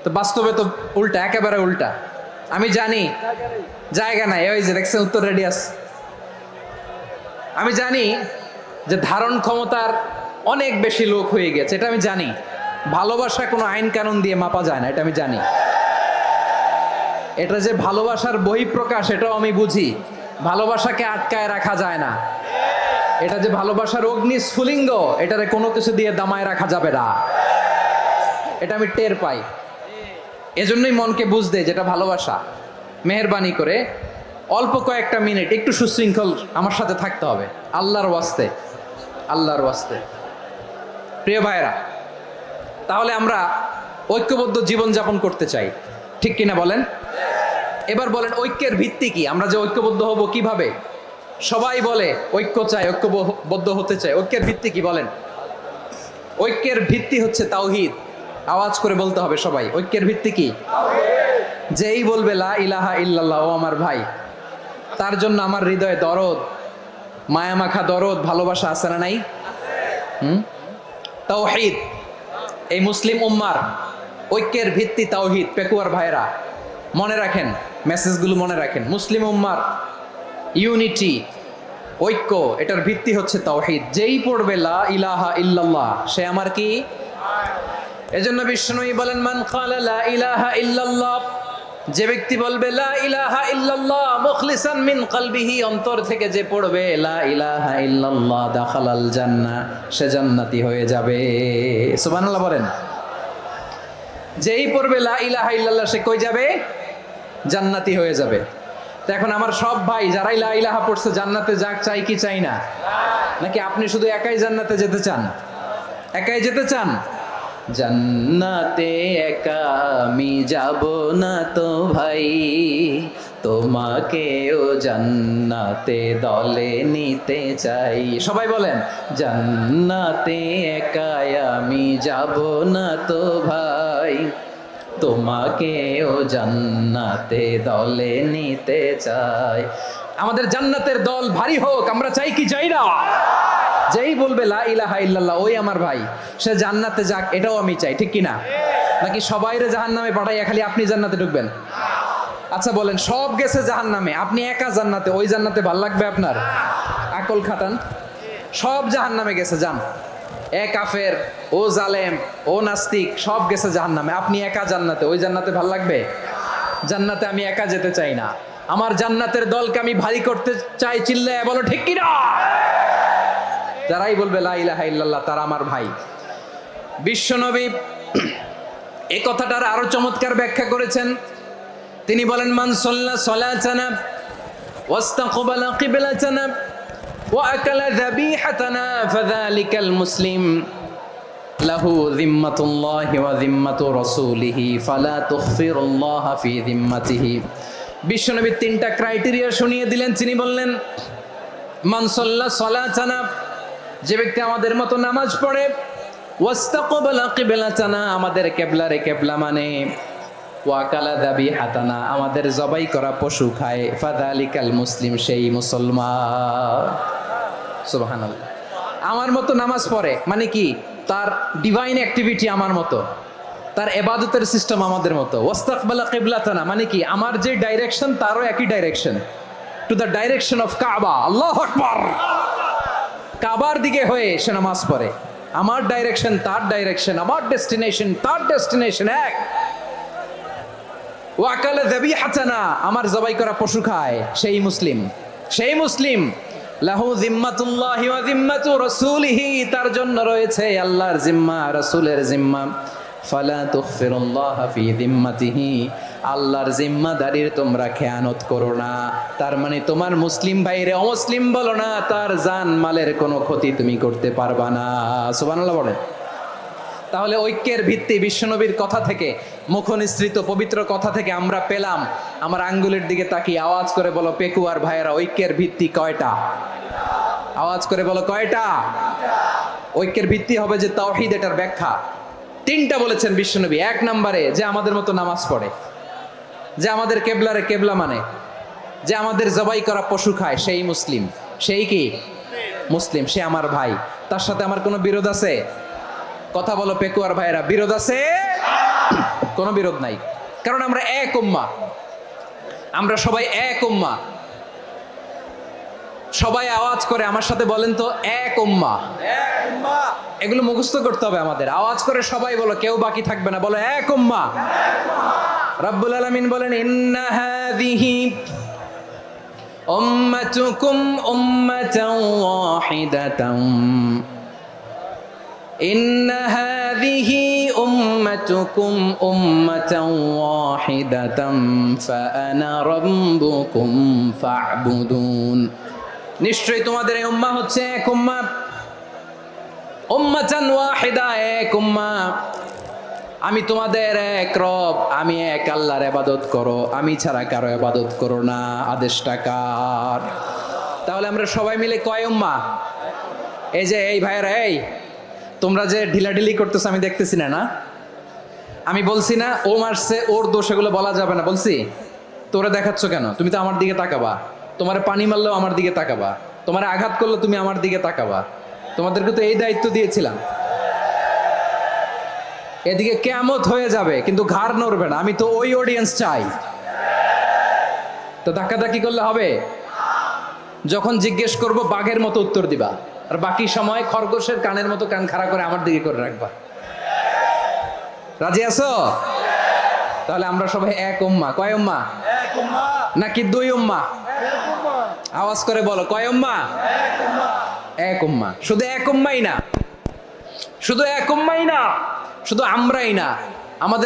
তো বাস্তবে তো উল্টা, একেবারে উল্টা। আমি জানি জায়গা নাই, ওই যে দেখছেন উত্তর রেডিয়াস। আমি জানি যে ধারণ ক্ষমতার অনেক বেশি লোক হয়ে গেছে, এটা আমি জানি। ভালোবাসা কোনো আইন কানুন দিয়ে মাপা যায় না, এটা আমি জানি। এটা যে ভালোবাসার বহিঃপ্রকাশ, এটাও আমি বুঝি। ভালোবাসাকে আটকায় রাখা যায় না। এটা যে ভালোবাসার অগ্নি স্ফুলিঙ্গ, এটারে কোনো কিছু দিয়ে দামায় রাখা যাবে না, এটা আমি টের পাই। এজন্যই মনকে বুঝতে যেটা ভালোবাসা। মেহেরবানি করে অল্প কয়েকটা মিনিট একটু সুশৃঙ্খল আমার সাথে থাকতে হবে, আল্লাহর ওয়াস্তে, আল্লাহর ওয়াস্তে। প্রিয় ভাইরা, তাহলে আমরা ঐক্যবদ্ধ জীবনযাপন করতে চাই, ঠিক কিনা বলেন? এবার বলেন ঐক্যের ভিত্তি কি? আমরা যে ঐক্যবদ্ধ হব কিভাবে? সবাই বলে ঐক্য চাই, ঐক্যবদ্ধ হতে চাই। ঐক্যের ভিত্তি কি বলেন? ঐক্যের ভিত্তি হচ্ছে তাওহীদ। আওয়াজ করে বলতে হবে সবাই, ঐক্যের ভিত্তি কি? যেই বলবে লা ইলাহা ইল্লাল্লাহ, ও আমার ভাই, তার জন্য আমার হৃদয়ে দরদ, মায়ামাখা দরদ, ভালোবাসা আছে না নাই? তাওহীদ। এই মুসলিম উম্মার ঐক্যের ভিত্তি তাওহীদ। পেকুয়ার ভাইরা মনে রাখেন, মেসেজগুলো মনে রাখেন। মুসলিম উম্মার ইউনিটি, ঐক্য, এটার ভিত্তি হচ্ছে তাওহীদ। যেই পড়বে লা ইলাহা ইল্লাল্লাহ, সে আমার কি? এজন্য বিষ্ণুই বলেন, মান ক্বালা লা ইলাহা ইল্লাল্লাহ, যে ব্যক্তি বলবে লা ইলাহা ইল্লাল্লাহ মুখলিসান মিন কলবিহি, অন্তর থেকে যে পড়বে লা ইলাহা ইল্লাল্লাহ, দাখালাল জান্নাহ, সে জান্নাতি হয়ে যাবে। সুবহানাল্লাহ বলেন। যেই পড়বে লা ইলাহা ইল্লাল্লাহ, সে কই যাবে? জান্নাতি হয়ে যাবে। তো এখন আমার সব ভাই যারাই লা ইলাহা পড়ছে জান্নাতে যাক, চাই কি চাই না? নাকি আপনি শুধু একাই জান্নাতে যেতে চান? একাই যেতে চান? জান্নাতে একা আমি যাব না তো ভাই, তোমাকেও জান্নাতে দলে নিতে চাই। সবাই বলেন, জান্নাতে একা আমি যাব না তো ভাই, তোমাকেও জান্নাতে দলে নিতে চাই। আমাদের জান্নাতের দল ভারী হোক, আমরা চাই কি চাই না? যেই বলবে লা ইলাহা ইল্লাল্লাহ, ওই আমার ভাই, সে জান্নাতে যাক, এটাও আমি চাই, ঠিক কিনা? নাকি সবাইরে জাহান্নামে পাঠাইয়া খালি আপনি জান্নাতে ঢুকবেন? আচ্ছা বলেন, সব গেছে জাহান্নামে, আপনি একা জান্নাতে, ওই জান্নাতে ভাল লাগবে আপনার? আকল খাটান। সব জাহান্নামে গেছে, যান। এ কাফের, ও জালেম, ও নাস্তিক, সব গেছে জাহান্নামে, আপনি একা জান্নাতে, ওই জান্নাতে ভাল লাগবে? জান্নাতে আমি একা যেতে চাই না, আমার জান্নাতের দলকে আমি ভারী করতে চাই। চিল্লায় বলো ঠিক কিনা? যারাই বলবে লা ইলাহা ইল্লাল্লাহ, তারা আমার ভাই। বিশ্বনবী এই কথাটার আরো চমৎকার ব্যাখ্যা করেছেন। তিনি বলেন, মান সাল্লা সালাতানা ওয়াস্তাকবালা কিবলাতানা ওয়া আকালা যাবিহাতানা ফাযালিকাল মুসলিম লাহু যিম্মাতুল্লাহি ওয়া যিম্মাতু রাসূলিহি ফালা তুখফিরুল্লাহা ফি যিম্মাতিহি। বিশ্বনবী তিনটা ক্রাইটেরিয়া শুনিয়ে দিলেন। তিনি বললেন, মান সাল্লা সালাতানা, যে ব্যক্তি আমাদের মতো নামাজ পড়ে, ওয়াস্তাকবালা কিবলাতানা, আমাদের কিবলারে কিবলা মানে, ওয়া আকালা যাবিহাতানা, আমাদের জবাই করা পশু খায়, ফাযালিকাল মুসলিম, সেই মুসলমান। সুবহানাল্লাহ। আমার মতো নামাজ পড়ে মানে কি? তার ডিভাইন অ্যাক্টিভিটি আমার মতো, তার ইবাদতের সিস্টেম আমাদের মতো। ওয়াস্তাকবালা কিবলাতানা মানে কি? আমার যে ডাইরেকশন, তারও একই direction, to the direction of কাবা। আল্লাহু আকবার। কাবার দিকে হয়ে সে নামাজ পড়ে। আমার ডাইরেকশন, তার ডাইরেকশন, আমার ডেস্টিনেশন, তার ডেস্টিনেশন এক। ওয়া আকালা যাবিহাতানা, আমার জবাই করা পশু খায়, সেই মুসলিম, সেই মুসলিম। লাহু যিম্মাতুল্লাহি ওয়া যিম্মাতু রাসূলিহি, তার জন্য রয়েছে আল্লাহর জিম্মা, রাসূলের জিম্মা। ফালা তুখফিরুল্লাহা ফি যিম্মাতিহি, আল্লাহর জিম্মাদারির তোমরা খেয়ানত করো না। তার মানে তোমার মুসলিম ভাইরে অমুসলিম বলো না, তার জান মালের কোনো ক্ষতি তুমি করতে পারবা না। সুবহানাল্লাহ বলেন। তাহলে ঐক্যের ভিত্তি বিশ্বনবীর কথা থেকে, মুখনিসৃত পবিত্র কথা থেকে আমরা পেলাম। আমার আঙ্গুলের দিকে তাকিয়ে আওয়াজ করে বলো পেকুয়ার ভাইয়েরা, ঐক্যের ভিত্তি কয়টা? আওয়াজ করে বলো কয়টা? ঐক্যের ভিত্তি হবে যে তাওহীদ, এটার ব্যাখ্যা তিনটা বলেছেন বিশ্বনবী। এক নম্বরে, যে আমাদের মতো নামাজ পড়ে, যে আমাদের কেবলারে কেবলা মানে, যে আমাদের জবাই করা পশু খায়, সেই মুসলিম। সেই কি? মুসলিম, সে আমার ভাই। তার সাথে আমার কোনো বিরোধ আছে? কথা বলো পেকুয়ার ভাইয়েরা, বিরোধ আছে? কোনো বিরোধ নাই, কারণ আমরা এক উম্মাহ, আমরা সবাই এক উম্মাহ। সবাই আওয়াজ করে আমার সাথে বলেন তো, এক উম্মাহ। এগুলো মুখস্থ করতে হবে আমাদের। আওয়াজ করে সবাই বলো, কেউ বাকি থাকবে না, বলো এক উম্মাহ। রব্বুল আলামিন বলেন, ইন্না হাযিহি উম্মাতুকুম উম্মাতান ওয়াহিদাতান, ইন্না হাযিহি উম্মাতুকুম উম্মাতান ওয়াহিদাতান ফাআনা রাব্বুকুম ফা'বুদুন। নিশ্চয়ই তোমাদের এই উম্মাহ হচ্ছে এক উম্মাহ, উম্মাতান ওয়াহিদা, এক উম্মাহ। আমি তোমাদের এক রব, আমি এক আল্লাহর ইবাদত করো, আমি ছাড়া কারো ইবাদত করো না। আদেশটা কার? তাহলে আমরা সবাই মিলে কয় উম্মাহ? এই যে এই ভাইয়েরা, এই তোমরা যে ঢিলাঢিলি করতেছো আমি দেখতেছি না, না আমি বলছি না ও মারছে ওর দোষ, এগুলো বলা যাবে না বলছি? তোরা দেখাচ্ছ কেন? তুমি তো আমার দিকে তাকাবা। তোমার পানি মারলেও আমার দিকে তাকাবা, তোমার আঘাত করলে তুমি আমার দিকে তাকাবা। তোমাদেরকে তো এই দায়িত্ব দিয়েছিলাম। এদিকে কিয়ামত হয়ে যাবে কিন্তু ঘাড় নড়বে না। আমি তো ওই অডিয়েন্স চাই। তো ধাক্কাধাক্কি করলে হবে? যখন জিজ্ঞেস করব বাঘের মতো উত্তর দিবা, আর বাকি সময় খরগোশের কানের মতো কান খাড়া করে আমার দিকে করে রাখবা। রাজি আছো? তাহলে আমরা সবাই এক উম্মাহ। কয় উম্মাহ? নাকি দুই উম্মাহ? আওয়াজ করে বলো, কয় উম্মাহ? এক উম্মাহ। শুধু এক উম্মাহই না, শুধু এক উম্মাহই না, শুধু আমরাই না, আমাদের